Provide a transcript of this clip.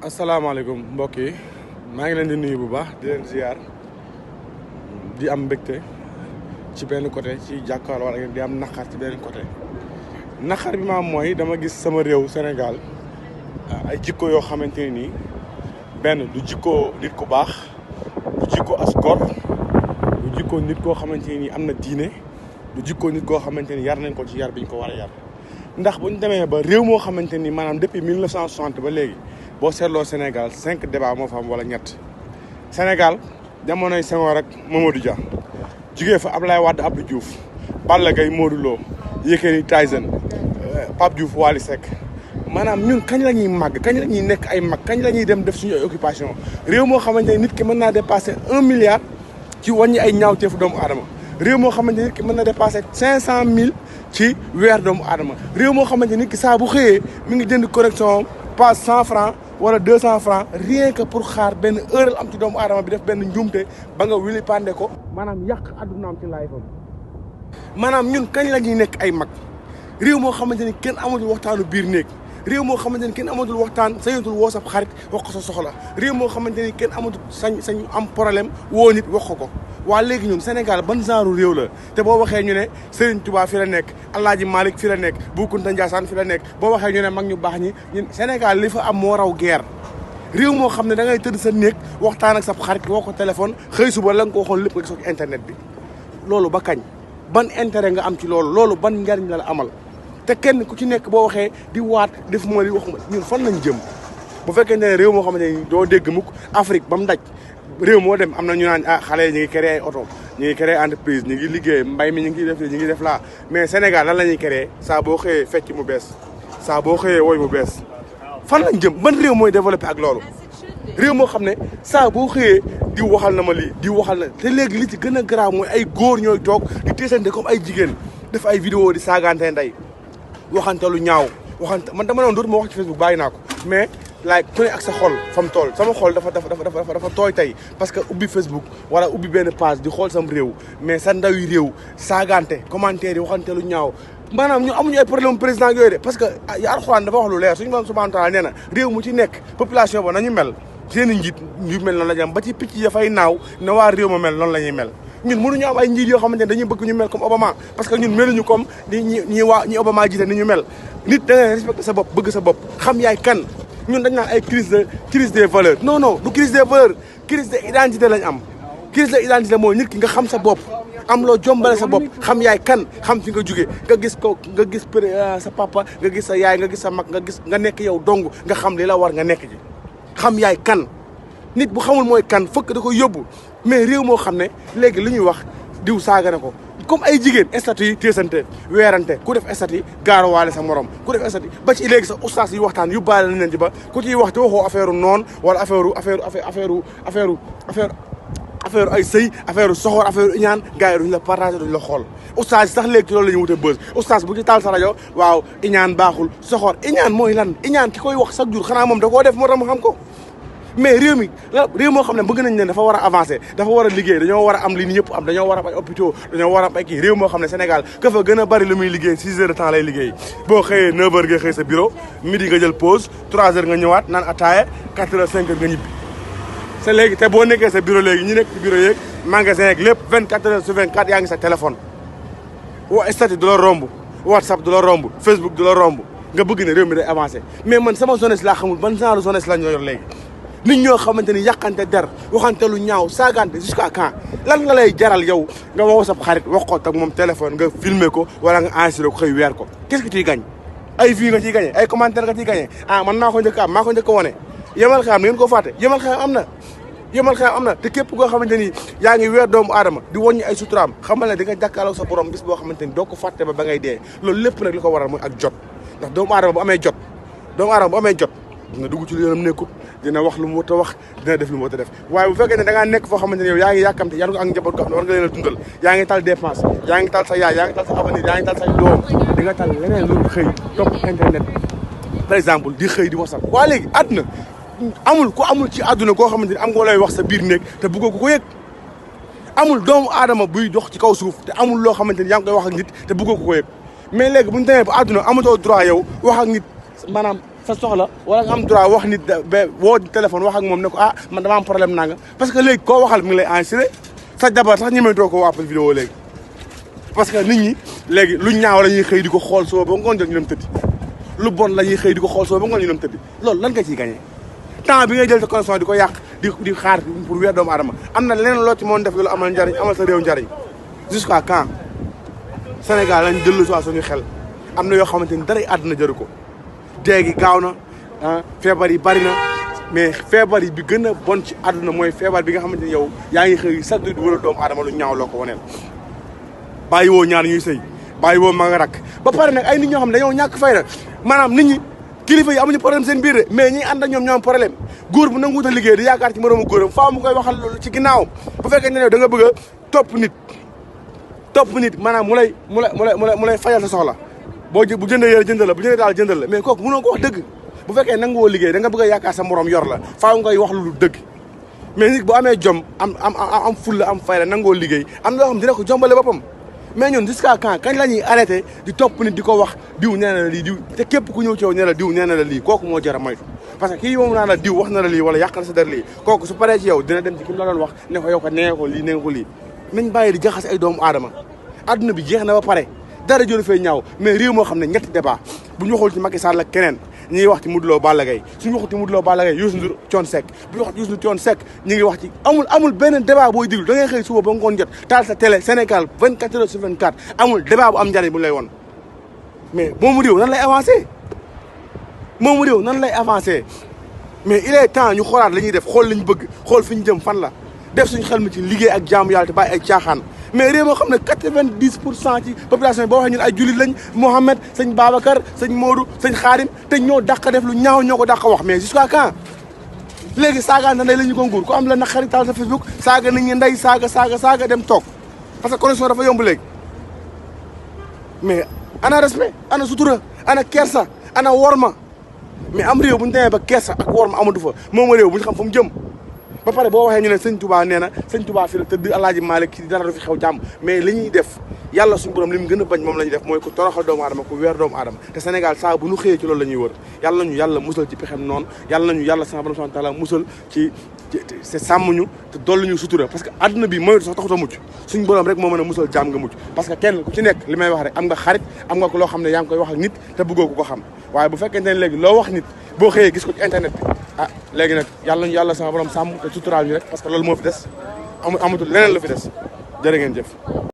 asalaamaaleykum mbokk yi maa ngi leen di nuyu bu baax di leen ziar di am mbégte ci benn côté ci jàkkaarloo wala di am naqar ci benn côté naqar bi ma am mooy dama gis sama réew Sénégal ay jikko yoo xamante ne nii benn du jikko nit ku baax du jikko as gor du jikko nit koo xamante ne nii am na diine du jikko nit koo xamante ni yar nañ ko ci yar bi ñu ko war a yar ndax bu ñu demee ba réew moo xamante ni maanaam depuis 1960 ba léegi boo seetloo Sénégal 5 débats moo fa am wala ñett Sénégal jamonoy Senghor ak Mamadou Dia jugee fa Abdoulaye Wade Abdou Diouf Balla Gaye Modou Lo Yékini Tyson Pape Diouf Wally Seck maanaam ñun kañ la ñuy màgg kañ la ñuy nekk ay mag kañ la ñuy dem def suñu ay occupation réew moo xamante ni nit ki mën naa dépasser 1 milliard ci wàññi ay ñaawteefu doomu aadama réew moo xamante ni nit ki mën na dépasser 500 000 ci weer doomu aadama réew moo xamante ni nit ki saa bu xëyee mi ngi jënd connexion passe 100 francs wala 200 francs rien que pour xaar benn heure am ci doomu aadama bi def benn njuumte ba nga wili pande ko maanaam yàq addunaam ci laay fam maanaam ñun kañ la ñuy nekk ay mag réew moo xamante ni kenn amatul waxtaanu biir néeg réew moo xamante ni kenn amatul waxtaan sañatul woo sab xarit wax ko sa soxla réew moo xamante ni kenn amatul sañ am problème woo nit wax ko waa léegi ñun Sénégal ban genre réew la te boo waxee ñu ne Serigne Touba fi la nekk Alaaji Malick fi la nekk Bou Kounta Ndiassane fi la nekk boo waxee ñu ne mag ñu baax ñi ñun Sénégal li fa am moo raw guerre réew moo xam ne da ngay tëdd sa néeg waxtaan ak sa xarit woo ko téléphone xëy suba la nga ko waxoon lépp nga gis ko internet bi loolu ba kañ ban intérêt nga am ci loolu ban njariñ la amal te kenn ku ci nekk boo waxee di waat def moo li waxuma ñun fan lañ jëm bu fekkee ne réew moo xamante ni doo dégg mukk Afrique ba mu daj réew moo dem am na ñu naan xale yi ñu ngi créé ay oto ñu ngi créé entreprise ñu ngi liggéey mbay mi ñu ngi def ñu ngi def laa mais Sénégal lan la ñuy créé saa boo xëyee fecc mu bees saa boo xëyee woy mu bees fan lañ jëm ban réew mooy développé ak loolu réew moo xam ne saa boo xëyee di waxal na ma lii di waxal na te léegi li ci gën a garaaw mooy ay góor ñooy toog di teesante comme ay jigéen def ay vidéo di saagante ndey waxante lu ñaaw waxante man dama noon dootuma wax ci Facebook bàyyi naa ko mais laay ku ne ak sa xol fa mu toll sama xol dafa tooy tey parce que ubbi Facebook wala ubbi benn page di xool sam réew mais sa ndaw yi réew saagante commentaire yi waxante lu ñaaw maanaam ñu amuñu ay problème président yooyu de parce que alxuraan dafa wax lu leer suñu moom subhanahu wa taala nee na réew mu ci nekk population ba nañu mel seen i njiit ñu mel noonu la ñu am ba ci picc ya fay naaw ne waa réew ma mel noonu la ñuy mel ñun mënuñu am ay njiit yoo xamante ne dañuy bëgg ñu mel comme Obama parce que ñun meluñu comme ñi Obama jiite ni ñu mel nit da ngay respecté sa bopp bëgg sa bopp xam yaay kan ñun dañ naan ay crise des valeurs non du crise des valeurs crise de identité lañ am crise de identité mooy nit ki nga xam sa bopp am loo jombale sa bopp xam yaay kan xam fi nga jóge nga gis ko nga gis sa papa nga gis sa yaay nga gis sa mag nga nekk yow dong nga xam li la war nga nekk ji xam yaay kan nit bu xamul mooy kan fëkk da ko yóbbu mais réew moo xam ne léegi li ñuy wax diw saaga na ko comme ay jigéen statut yi téesante weerante ku def statut yi gaaruwaale sa morom ku def statut ba ci léegi sa ustaas yi waxtaan yu baale nañ leen ci ba ku ciy wax te waxoo affaire noonu wala affaire ay sëy affaire soxor affaire iñaan gars yi duñ la partagé duñ la xool ustaas yi sax léegi ci loolu la ñuy wute bës ustaas bu ci taal sa rajo waaw iñaan baaxul soxor iñaan mooy lan iñaan ki koy wax chaque jour xanaa moom da koo def moo tax mu xam ko mais réew mi réew moo xam ne bëgg nañ ne dafa war a avancer dafa war a liggéey dañoo war a am li ni ñëpp am dañoo war a am ay hôpitaux dañoo war a am ay kii réew moo xam ne Sénégal ka fa gën a bari lu muy liggéey 6 heures de temps lay liggéey boo xëyee 9 heures nga xëy sa bureau midi nga jël pause 3 heures nga ñëwaat naan ataaya 4 heures 5 heures nga ñibbi c'est léegi te boo nekkee sa bureau léegi ñi nekk ci bureau yeeg magasin yeeg lépp 24 heures sur 24 yaa ngi sa téléphone statut du la romb WhatsApp du la romb Facebook du la romb nga bëgg ne réew mi day avancer mais man sama jeunesse laa xamul ban genre jeunesse la ñu yor léegi nit ñoo xamante ni yàqante der waxante lu ñaaw saagante jusqu'à quand lan nga lay jaral yow nga woo sa xarit wax ko ak moom téléphone nga filmer ko wala nga enregistré ko xëy weer ko qu'est-ce que tu gagnes ay vues nga ciy gagné ay commentaire nga ciy gagné man maa ko njëkk am maa ko njëkk a wane yemal xaam ngeen ko fàtte yemal xaam am na te képp koo xamante ni yaa ngi weer doomu aadama di wàññi ay suturaam xamal ne di nga jàkkaarloo sa borom bis boo xamante ni doo ko fàtte ba ngay dee loolu lépp nag li ko waral mooy ak jot ndax doomu aadama bu amee jot dina dugg ci lu yoonam nekkut dina wax lu mu war a wax dina def lu mu war a def waaye bu fekkee ne da ngaa nekk foo xamante ne yow yaa ngi yàkkamte yar nga ak njaboot goo xam ne war nga leen a dundal yaa ngi tal dépense yaa ngi tal sa yaay yaa ngi tal sa avenir yaa ngi tal say doom di nga tal leneen lu xëy topp internet par exemple di xëy di WhatsApp waa léegi àdduna amul ci àdduna koo xamante ne am nga lay wax sa biir néeg te bëggoo ko yëg amul doomu aadama buy dox ci kaw suuf te amul loo xamante ni yaa ngi koy wax ak nit te bëggoo ko yëg mais léegi bu ñu demee ba àdduna amatoo droit yow wax ak nit maanaam sa soxla wala nga am droit wax nit ba woo téléphone wax ak moom ne ko ah man dama am problème nanga parce que léegi koo waxal mi ngi lay enregistré sa jabar sax ñemeetoo ko appel vidéo léegi parce que nit ñi léegi lu ñaaw la ñuy xëy di ko xool soo ba ngoon jot ñu dem tëddi lu bon la ñuy xëy di ko xool soo ba ngoon ñu dem tëddi loolu lan nga ciy gagné temps bi ngay jël sa connexion di ko yàq di xaar pour weer doomu adama am na leneen loo ci mën def lu amal njariñ amal sa réew njariñ jusqu'à quand Sénégal lañ dellu si suñu xel am na yoo xamante ni dara àdduna jaru ko dee gi gaaw na feebar yi bari na mais feebar yi bi gën a bon ci àdduna mooy feebar bi nga xamante ni yow yaa ngi xëy chaque jour di wala doomu aadama lu ñaaw loo ko waneel bàyyi woo ñaar ñuy sëy bàyyi woo mag a rakk ba pare nag ay nit ñoo xam ne dañoo ñàkk fayda maanaam nit ñi kilifa yi amuñu problème seen biir de mais ñi ànd ak ñoom ñoo am problème góor bu nanguwut a liggéey di yaakaar ci moroomu góoram faaw mu koy waxal loolu ci ginnaaw bu fekkee ne da nga bëgg a topp nit maanaam mu lay fayal sa soxla bu jëndee yére jëndal la bu jëndee daal jëndal la mais kooku mënoo ko wax dëgg bu fekkee nanguwoo liggéey da nga bëgg a yaakaar sa morom yor la faaw ngay wax lu dëgg mais nit bu amee jom am fulla am fayda nangoo liggéey am na loo xam dina ko jombale boppam mais ñun jusqu'à quand kañ la ñuy arrêté di topp nit di ko wax diw nee na la lii diw te képp ku ñëw ci yow nee la diw nee na la lii kooku moo jar a moytu parce que kii moom naa la diw wax na la lii wala yàqal sa der lii kooku su paree ci yow dina dem ci ki mu la doon wax ne ko yow ko nee ko lii nee ko lii nañ bàyyi di jaxase ay doomu aadama adduna bi jeex na ba pare dara jëlu fee ñaaw mais réew moo xam ne ñetti débat bu ñu waxul ci Macky Sall ak keneen ñi ngi wax ci Modou Lo Balla Gaye suñu waxul ci Modou Lo Balla Gaye Youssou Ndour Thione Seck bu ñu wax ci Youssou Ndour Thione Seck ñi ngi wax ci amul benn débat booy déglu da ngay xëy suba ba ngoon jot taal sa télé Sénégal 24 heures sur 24 amul débat bu am njariñ bu ñu lay won mais moomu réew nan lay avancé mais il est temps ñu xoolaat la ñuy def xool li ñu bëgg xool fi ñu jëm fan la def suñu xel mi ci liggéey ak jaamu yàlla te bàyyi ay caaxaan mais réew moo xam ne 90% ci population bi boo waxee ñun ay jullit lañ Mohamed sëñ Babacar sëñ Modou sëñ Xaadim te ñoo dàq def lu ñaaw ñoo ko dàq wax mais jusqu'à quand léegi saaga na ndey la ñu ko nguur ku am la naqari taal sa Facebook saaga nit ñi ndey saaga dem toog parce que connexion dafa yomb léegi mais ana respect ana sutura ana kersa ana worma mais am réew bu ñu demee ba kersa ak worma amatu fa moom réew bu ñu xam fa mu jëm ba pare boo waxee ñu ne sëñ Touba nee na sëñ Touba fi la tëdd Alaaji Malick ci dara du fi xew jàmm mais li ñuy def yàlla suñu borom li mu gën a bañ moom la ñuy def mooy ku toroxal doomu aadama ku weer doomu aadama te Sénégal saa bu ñu xëyee ci loolu la ñuy wër yàlla nañu yàlla musal ci pexem noonu yàlla nañu yàlla sama borom subhanahu wa taala musal ci sàmmuñu te dolli ñu sutura parce que àdduna bi moytu sax taxut a mucc suñu borom rek moo mën a musal jàmm nga mucc parce que kenn ku ci nekk li may wax rek am nga xarit am nga ko loo xam ne yaa ngi koy wax ak nit te bëggoo ko xam waaye bu fekkente ne léegi loo wax nit boo xëyee gis ko ci internet bi ah léegi nag yàlla nañu yàlla sama borom sàmm te suturaal ñu rek parce que loolu moo fi des amatul leneen la fi des jërë ngeen jëf